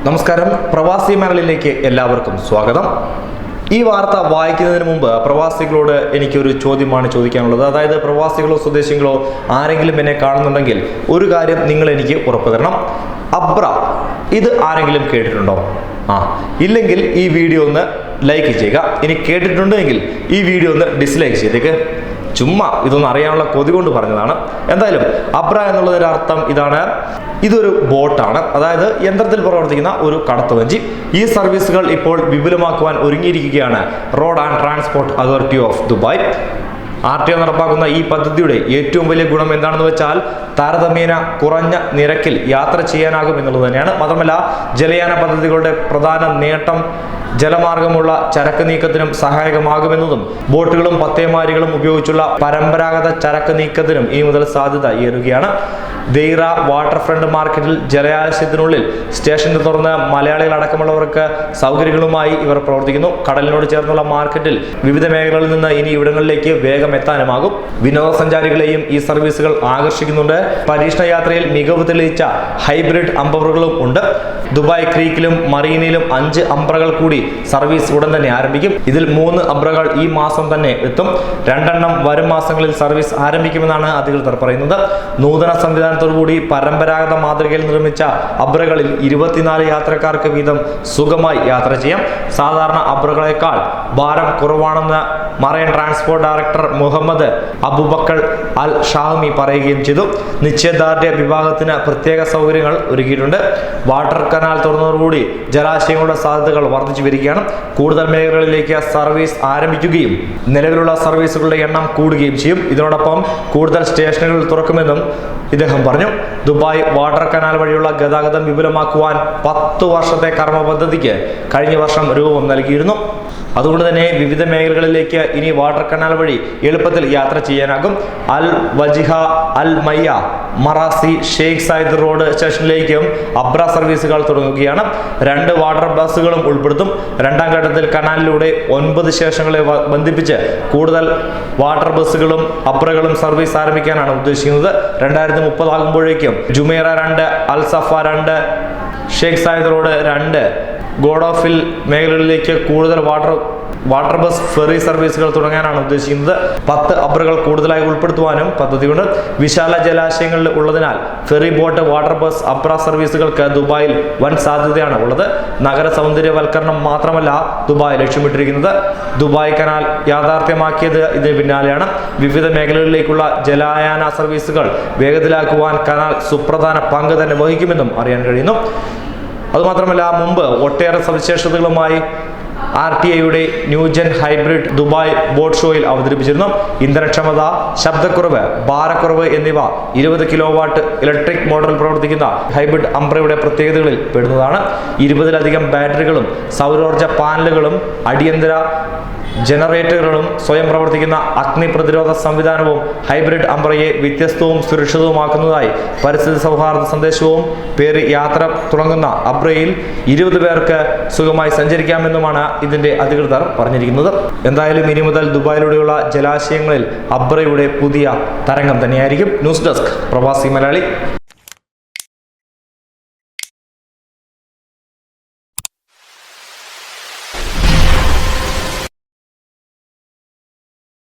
നമസ്കാരം, പ്രവാസി മലയാളിയിലേക്ക് എല്ലാവർക്കും സ്വാഗതം. ഈ വാർത്ത വായിക്കുന്നതിന് മുമ്പ് പ്രവാസികളോട് എനിക്കൊരു ചോദ്യമാണ് ചോദിക്കാനുള്ളത്. അതായത് പ്രവാസികളോ സ്വദേശികളോ ആരെങ്കിലും എന്നെ കാണുന്നുണ്ടെങ്കിൽ ഒരു കാര്യം നിങ്ങൾ എനിക്ക് ഉറപ്പു തരണം. അബ്ര, ഇത് ആരെങ്കിലും കേട്ടിട്ടുണ്ടോ? ഇല്ലെങ്കിൽ ഈ വീഡിയോ ഒന്ന് ലൈക്ക് ചെയ്യുക. ഇനി കേട്ടിട്ടുണ്ടെങ്കിൽ ഈ വീഡിയോ ഒന്ന് ഡിസ്ലൈക്ക് ചെയ്തേക്ക്. ചുമ്മാ ഇതൊന്നും അറിയാനുള്ള കൊതി കൊണ്ട് പറഞ്ഞതാണ്. എന്തായാലും അബ്ര എന്നുള്ളതിന്റെ അർത്ഥം ഇതാണ്. ഇതൊരു ബോട്ടാണ്, അതായത് യന്ത്രത്തിൽ പ്രവർത്തിക്കുന്ന ഒരു കടത്തുവഞ്ചി. ഈ സർവീസുകൾ ഇപ്പോൾ വിപുലമാക്കുവാൻ ഒരുങ്ങിയിരിക്കുകയാണ് road and transport authority of Dubai. RTO നടപ്പാക്കുന്ന ഈ പദ്ധതിയുടെ ഏറ്റവും വലിയ ഗുണം എന്താണെന്ന് വെച്ചാൽ താരതമ്യേന കുറഞ്ഞ നിരക്കിൽ യാത്ര ചെയ്യാനാകും എന്നുള്ളത് തന്നെയാണ്. മാത്രമല്ല, ജലയാന പദ്ധതികളുടെ പ്രധാന നേട്ടം ജലമാർഗമുള്ള ചരക്ക് നീക്കത്തിനും സഹായകമാകുമെന്നതും ബോട്ടുകളും പത്തേമാരികളും ഉപയോഗിച്ചുള്ള പരമ്പരാഗത ചരക്ക് നീക്കത്തിനും ഇനി മുതൽ സാധ്യത ഏറുകയാണ്. ദെയ്റ വാട്ടർ ഫ്രണ്ട് മാർക്കറ്റിൽ ജലാശയത്തിനുള്ളിൽ സ്റ്റേഷൻ തുറന്ന് മലയാളികൾ അടക്കമുള്ളവർക്ക് സൗകര്യങ്ങളുമായി ഇവർ പ്രവർത്തിക്കുന്നു. കടലിനോട് ചേർന്നുള്ള മാർക്കറ്റിൽ വിവിധ മേഖലകളിൽ നിന്ന് ഇനി ഇവിടങ്ങളിലേക്ക് വേഗം എത്താനുമാകും. വിനോദസഞ്ചാരികളെയും ഈ സർവീസുകൾ ആകർഷിക്കുന്നുണ്ട്. പരീക്ഷണ യാത്രയിൽ മികവ് തെളിയിച്ച ഹൈബ്രിഡ് അംബ്രകളും ഉണ്ട്. ദുബായ് ക്രീക്കിലും മറീനയിലും 5 അംബ്രകൾ കൂടി സർവീസ് ഉടൻ തന്നെ ആരംഭിക്കും. ഇതിൽ 3 അംബ്രകൾ ഈ മാസം തന്നെ എത്തും. 2 എണ്ണം വരും മാസങ്ങളിൽ സർവീസ് ആരംഭിക്കുമെന്നാണ് അധികൃതർ പറയുന്നത്. നൂതന സംവിധാനത്തോടുകൂടി പരമ്പരാഗത മാതൃകയിൽ നിർമ്മിച്ച അബ്രകളിൽ 24 യാത്രക്കാർക്ക് വീതം സുഖമായി യാത്ര ചെയ്യാം. സാധാരണ അബ്രകളെക്കാൾ ഭാരം കുറവാണെന്ന് marine transport director Muhammad Abubakar Al Shahami പറയുകയും ചെയ്തു. നിശ്ചയദാർഢ്യ വിഭാഗത്തിന് പ്രത്യേക സൗകര്യങ്ങൾ ഒരുക്കിയിട്ടുണ്ട്. വാട്ടർ കനാൽ തുറന്നതോടുകൂടി ജലാശയങ്ങളുടെ സാധ്യതകൾ വർദ്ധിച്ചു വരികയാണ്. കൂടുതൽ മേഖലകളിലേക്ക് സർവീസ് ആരംഭിക്കുകയും നിലവിലുള്ള സർവീസുകളുടെ എണ്ണം കൂടുകയും ചെയ്യും. ഇതിനോടൊപ്പം കൂടുതൽ സ്റ്റേഷനുകൾ തുറക്കുമെന്നും ഇദ്ദേഹം പറഞ്ഞു. ദുബായ് വാട്ടർ കനാൽ വഴിയുള്ള ഗതാഗതം വിപുലമാക്കുവാൻ 10 വർഷത്തെ കർമ്മ പദ്ധതിക്ക് കഴിഞ്ഞ വർഷം രൂപം നൽകിയിരുന്നു. അതുകൊണ്ട് തന്നെ വിവിധ മേഖലകളിലേക്ക് ഇനി വാട്ടർ കനാൽ വഴി എളുപ്പത്തിൽ യാത്ര ചെയ്യാനാകും. അൽ വജിഹ, അൽ മയ്യ, മറാസി, ഷെയ്ഖ് സായിദ് റോഡ് സ്റ്റേഷനിലേക്കും അബ്ര സർവീസുകൾ തുടങ്ങുകയാണ്. 2 വാട്ടർ ബസ്സുകളും ഉൾപ്പെടുത്തും. 2ാം ഘട്ടത്തിൽ കനാലിലൂടെ 9 സ്റ്റേഷനുകളെ ബന്ധിപ്പിച്ച് കൂടുതൽ വാട്ടർ ബസ്സുകളും അബ്രകളും സർവീസ് ആരംഭിക്കാനാണ് ഉദ്ദേശിക്കുന്നത്. 2030 ആകുമ്പോഴേക്കും ജുമേറ 2, അൽ സഫ 2, ഷെയ്ഖ് സായിദ് റോഡ് 2, ഗോഡോഫിൽ മേഖലകളിലേക്ക് കൂടുതൽ വാട്ടർ ബസ് ഫെറി സർവീസുകൾ തുടങ്ങാനാണ് ഉദ്ദേശിക്കുന്നത്. 10 അബ്രകൾ കൂടുതലായി ഉൾപ്പെടുത്തുവാനും പദ്ധതിയുണ്ട്. വിശാല ജലാശയങ്ങളിൽ ഉള്ളതിനാൽ ഫെറി ബോട്ട്, വാട്ടർ ബസ്, അബ്ര സർവീസുകൾക്ക് ദുബായിൽ വൻ സാധ്യതയാണ് ഉള്ളത്. നഗര സൗന്ദര്യവൽക്കരണം മാത്രമല്ല ദുബായ് ലക്ഷ്യമിട്ടിരിക്കുന്നത്. ദുബായ് കനാൽ യാഥാർത്ഥ്യമാക്കിയത് ഇതിന് പിന്നാലെയാണ്. വിവിധ മേഖലകളിലേക്കുള്ള ജലയാന സർവീസുകൾ വേഗത്തിലാക്കുവാൻ കനാൽ സുപ്രധാന പങ്ക് തന്നെ വഹിക്കുമെന്നും അറിയാൻ കഴിയുന്നു. അതുമാത്രമല്ല, മുമ്പ് ഒട്ടേറെ സവിശേഷതകളുമായി RTOയുടെ ന്യൂജൻ ഹൈബ്രിഡ് ദുബായ് ബോട്ട് ഷോയിൽ അവതരിപ്പിച്ചിരുന്നു. ഇന്ധനക്ഷമത, ശബ്ദക്കുറവ്, ഭാരക്കുറവ് എന്നിവ 20 കിലോവാട്ട് ഇലക്ട്രിക് മോട്ടറിൽ പ്രവർത്തിക്കുന്ന ഹൈബ്രിഡ് അംബ്രയുടെ പ്രത്യേകതകളിൽ പെടുന്നതാണ്. 20-ലധികം ബാറ്ററികളും സൗരോർജ പാനലുകളും അടിയന്തര ജനറേറ്ററുകളും സ്വയം പ്രവർത്തിക്കുന്ന അഗ്നി പ്രതിരോധ സംവിധാനവും ഹൈബ്രിഡ് അംബ്രയെ വ്യത്യസ്തവും സുരക്ഷിതവുമാക്കുന്നതായി പരിസ്ഥിതി സൗഹാർദ്ദ സന്ദേശവും പേര് യാത്ര തുടങ്ങുന്ന അബ്രയിൽ 20 പേർക്ക് സുഖമായി സഞ്ചരിക്കാമെന്നുമാണ് ഇതിന്റെ അധികൃതർ പറഞ്ഞിരിക്കുന്നത്. എന്തായാലും ഇനി മുതൽ ദുബായിലൂടെയുള്ള ജലാശയങ്ങളിൽ അബ്രയുടെ പുതിയ തരംഗം തന്നെയായിരിക്കും. ന്യൂസ് ഡെസ്ക് പ്രവാസി മലയാളി.